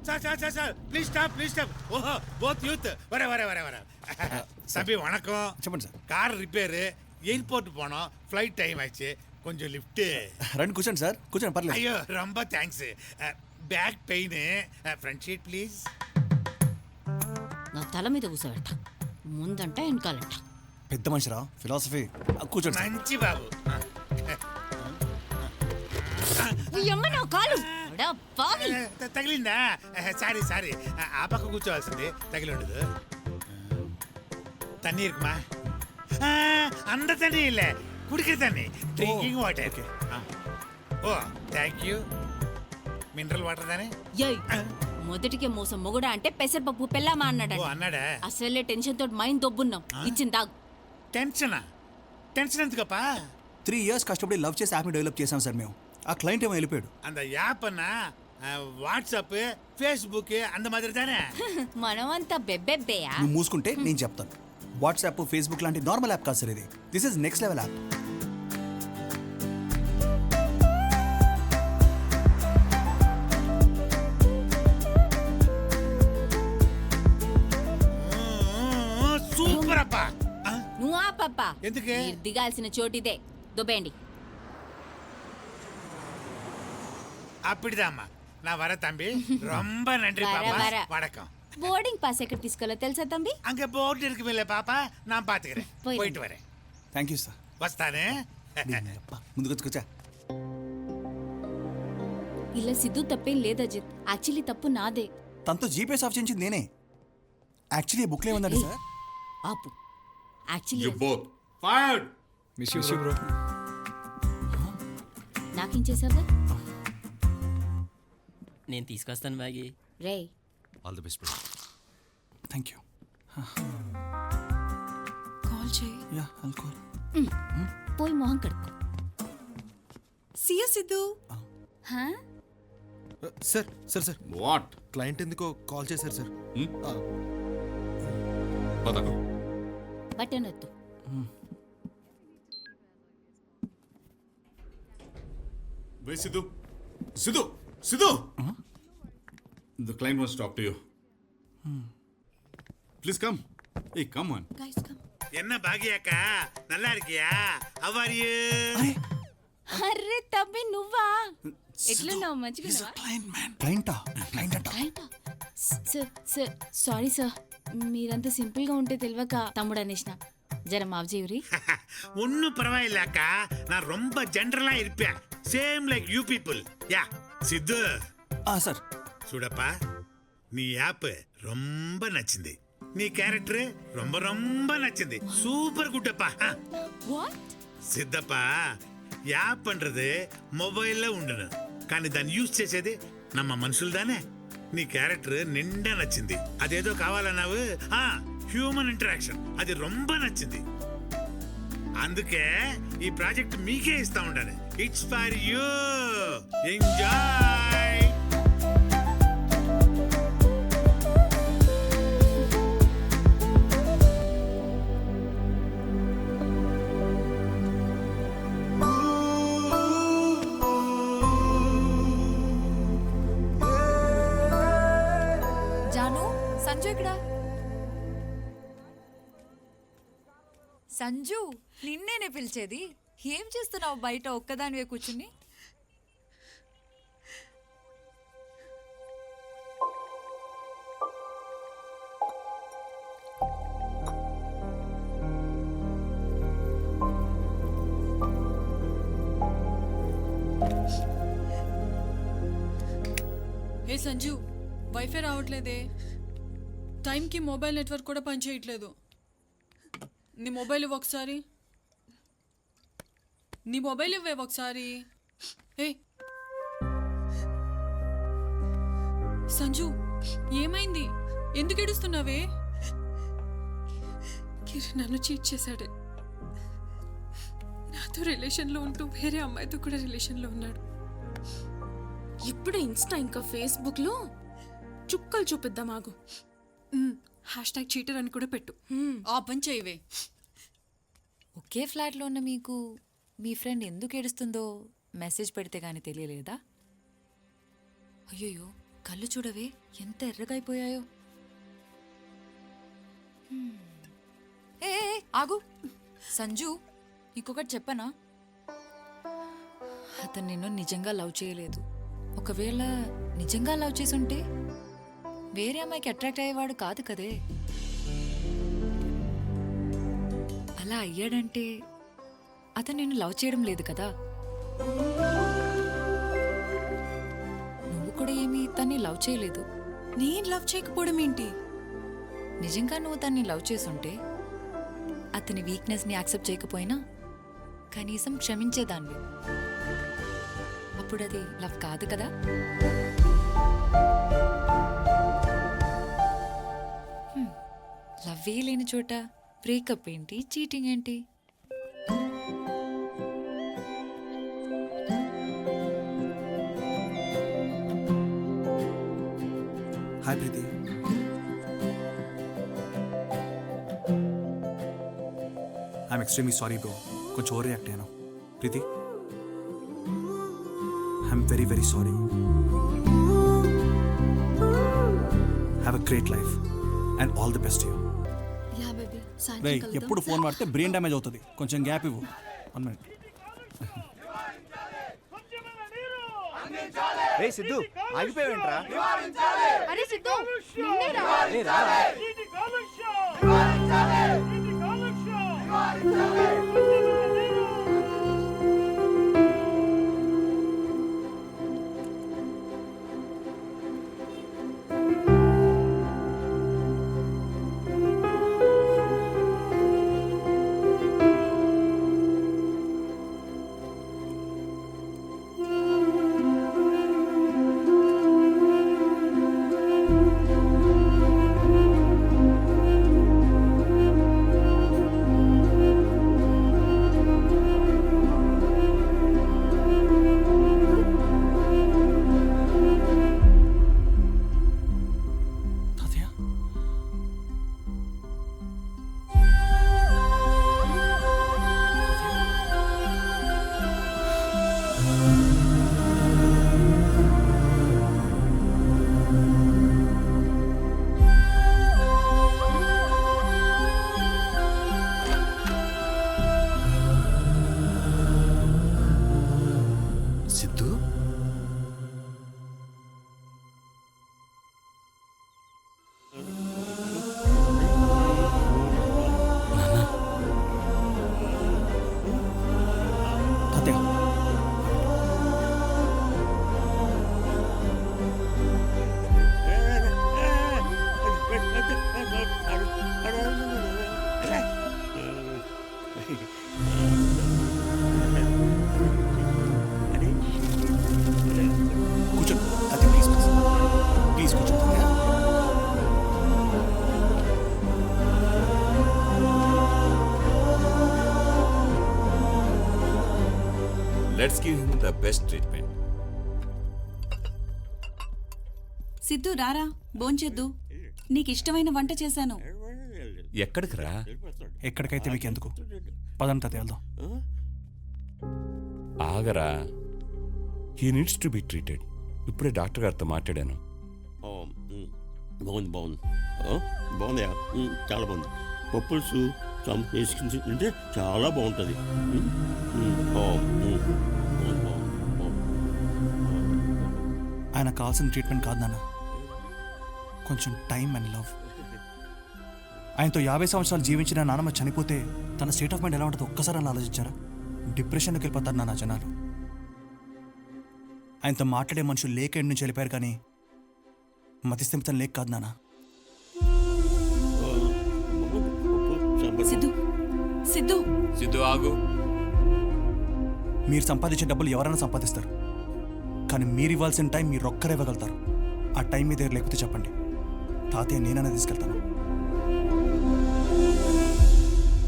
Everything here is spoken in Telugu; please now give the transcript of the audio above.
சார் ப்ளீஸ் ஸ்டாப் ஓஹோ போத் யூத் வர தம்பி வணக்கம். చెప్పండి సార్. கார் ரிப்பேரு, ఎయిర్పోర్ట్ போனோம், ఫ్లైట్ టైం ஆச்சு, కొంచెం లిఫ్ట్. రండి కూర్చోండి సార్, కూర్చోండి పర్లేదు. అయ్యో ரொம்ப thanks. Back pain, front seat please. నా తల మీద కూర్చోబెడతా, ముందంట వెనకాలంట. పెద్ద మనిషిరా, ఫిలాసఫీ. కూర్చోండి సార్. మంచి బాబు. ఈ అమ్మ నా కాలు పావి. తగిలిందా? సారీ ఆ పక్క కూర్చోవాల్సింది, తగిలి ఉండదు. தண்ணி இருக்குமா? அந்த தண்ணி இல்ல, குடிக்கிற தண்ணி, drinking water. Oh thank you. Mineral water దానే. మొదటికే మోసం మొగుడా అంటే పెసరపప్పు పెళ్ళామా అన్నాడు. అన్నాడా? అసలే టెన్షన్ తోటి మైండ్ దొబ్బున్నాం. ఇచ్చింది తాగు. టెన్షన్ ఎందుకప్పా? 3 years కష్టపడి లవ్ చేసి యాప్ని డెవలప్ చేసాం సార్ మేము. ఆ క్లయింట్ ఏమో వెళ్ళిపోయాడు. அந்த యాప్ అన్నా వాట్సాప్, ఫేస్బుక్ అంద మాదిరి దానే. మనమంతా బెబ్బెబ్బేయా. నువ్వు మూసుకుంటే నేను చెప్తాను. వాట్సాప్, ఫేస్బుక్ లాంటి నార్మల్ యాప్ కాదు సార్ ఇది. This is next level app. Super అప్పా. నువ్వు ఆ పప్ప ఎందుకే? మీరు దిగాల్సిన చోటిదే. దుబ్బేయండి. அப்படிதாம்மா, நான் வர தம்பி. ரொம்ப நன்றி பாப்பா. வணக்கம். బోర్డింగ్ పాస్ ఎక్కడ తీసుకోవాలో తెలుసా తంబి? அங்க போர்டு இருக்குமில்ல பாப்பா, நான் பாத்துக்கிறேன். போயிட்டு வரேன். Thank you sir. వస్తానే. ముందుకు వచ్చుకొచ్చా. ఇలా సిద్ధు తప్పేం లేదు అజిత్. యాక్చువల్లీ తప్పు నాదే. తనతో జీపీఎస్ ఆఫ్ చేయించింది నేనే. యాక్చువల్లీ బుక్లో ఏముందండి సార్? ఆపు. Actually You both fired. Miss you bro. నాకేం చేసావా? నేను తీసుకొస్తాను మ్యాగీ. రే All the best, bro. Thank you. Call చేయి. Yeah I'll call. పోయి మొహం కడుక్కో. See ya Siddhu. Sir What? Client ఎందుకో కాల్ చేశారు సార్. పద. బటన్ వద్దు. Wait, Sidhu. The client wants to talk to you. Please come. Hey, come on. Guys come. என்ன பாகியாக்கா, நல்லா இருக்கியா? How are you? అర్రే తబ్బి నువ్వా? ఎట్లున్నావు? మంచిగా క్లయింటా? క్లయింట్ అంట. సార్ సారీ సార్, మీరంతా సింపుల్ గా ఉంటే తెలియక తమ్ముడు అనేసిన. జర మావజీవురి. ஒன்னும் பரவாயில்ல அக்கா, நான் ரொம்ப ஜெனரலா இருப்பேன். Same like you people. Yeah Siddhu. Sir చూడప్పా, నీ యాప్ ரொம்ப నచ్చింది, నీ క్యారెక్టర్ ரொம்ப నచ్చింది. సూపర్ గుడ్ அப்பா. వాట్? సిద్ధప్పా, యాప్ పண்றது మొబైల్లో ఉండను, కానీ దాన్ని యూజ్ చేసేది నమ్మ మనుషులు దానే. నీ క్యారెక్టర్ నిండా నచ్చింది. అదేదో కావాలన్నావు, హ్యూమన్ ఇంటరాక్షన్, అది ரொம்ப నచ్చింది. అందుకే ఈ ప్రాజెక్ట్ మీకే ఇస్తా ఉండాలి. It's for you. Enjoy. Janu, Sanju ఇక్కడ. సంజు, నిన్నేనే పిలిచేది. ఏం చేస్తున్నావు బయట ఒక్కదానివే కూర్చుని? ఏ సంజు, వైఫై రావట్లేదే. టైంకి మొబైల్ నెట్వర్క్ కూడా పనిచేయట్లేదు. నీ మొబైల్ ఇవ్వ ఒకసారి. నీ మొబైల్ ఇవ్వే ఒకసారి. ఏ సంజు, ఏమైంది? ఎందుకు ఏడుస్తున్నావే? కిరణ్ నన్ను చీట్ చేశాడే. నాతో రిలేషన్లో ఉంటూ వేరే అమ్మాయితో కూడా రిలేషన్లో ఉన్నాడు. ఇప్పుడు ఇన్స్టా ఇంకా ఫేస్బుక్లో చుక్కలు చూపిద్దాం. ఆగు. #చీటర్ అని కూడా పెట్టు. ఆ పని చేయవే. ఒకే ఫ్లాట్లో ఉన్న మీకు మీ ఫ్రెండ్ ఎందుకు ఏడుస్తుందో మెసేజ్ పెడితే గానీ తెలియలేదా? అయ్యో, కళ్ళు చూడవే ఎంత ఎర్రగా అయిపోయాయో. ఏ ఏ, ఆగు సంజు, ఇంకొకటి చెప్పనా? అతను నిన్ను నిజంగా లవ్ చేయలేదు. ఒకవేళ నిజంగా లవ్ చేసుంటే వేరే అమ్మాయికి అట్రాక్ట్ అయ్యేవాడు కాదు కదే. అలా అయ్యాడంటే అతను నిన్ను లవ్ చేయడం లేదు కదా. నువ్వు కూడా ఏమీ తన్ని లవ్ చేయలేదు. నేను లవ్ చేయకపోవడం ఏంటి? నిజంగా నువ్వు తన్ని లవ్ చేసుంటే అతని వీక్నెస్ని యాక్సెప్ట్ చేయకపోయినా కనీసం క్షమించేదాన్ని. అప్పుడు అది లవ్ కాదు కదా. లవ్వే లేని చోట బ్రేకప్ ఏంటి, చీటింగ్ ఏంటి? Hi Preethi. I'm extremely sorry bro, కొంచెం ఓవర్ రియాక్ట్ అయ్యాను. Preethi, I'm very very sorry. Have a great life and all the best you. Yeah baby, రే, ఎప్పుడు ఫోన్ వాడితే బ్రెయిన్ డ్యామేజ్ అవుతుంది, కొంచెం గ్యాప్ ఇవ్వు. 1 minute. రే సిద్ధు, ఆగిపోయావేంట్రా? అరే సిద్ధు, రే రారా. తాతయ్య, సిద్ధు, తాతయ్య, కూర్చోండి. తాతయ్య ప్లీజ్ ప్లీజ్ కూర్చోండి తాతయ్య. Let's give him the best treatment. Siddhu రారా, భోంచేద్దు. నీకు ఇష్టమైన వంట చేశాను. ఎక్కడికి రా? ఎక్కడికైతే మీకు ఎందుకు, పదండి తాతయ్య వెళ్దాం. ఆగరా, he needs to be treated. ఇప్పుడే డాక్టర్ గారితో మాట్లాడాను. బాగుంది బాగుంది బాగుందయా, చాలా బాగుంది. పప్పులుసు వేసుకుని తింటే చాలా బాగుంటుంది. ఆయన కావాల్సిన ట్రీట్మెంట్ కాదు నాన్న, కొంచెం టైం అండ్ లవ్. ఆయనతో 50 సంవత్సరాలు జీవించిన నాన్నమ్మ చనిపోతే తన స్టేట్ ఆఫ్ మైండ్ ఎలా ఉంటుందో ఒక్కసారి అలా ఆలోచించారా? డిప్రెషన్కి వెళ్ళిపోతారు నాన్న జనాలు. ఆయనతో మాట్లాడే మనుషులు లేక ఇంటి నుంచి వెళ్ళిపోయారు, కానీ మతిస్థిమితం లేక కాదు నాన్న. సిద్ధు సిద్ధు సిద్ధు ఆగు. మీరు సంపాదించే డబ్బులు ఎవరైనా సంపాదిస్తారు, కానీ మీరు ఇవ్వాల్సిన టైం మీరు ఒక్కరే ఇవ్వగలుగుతారు. ఆ టైం మీ దగ్గర లేకపోతే చెప్పండి, తాతయ్య నేనైనా తీసుకెళ్తాను.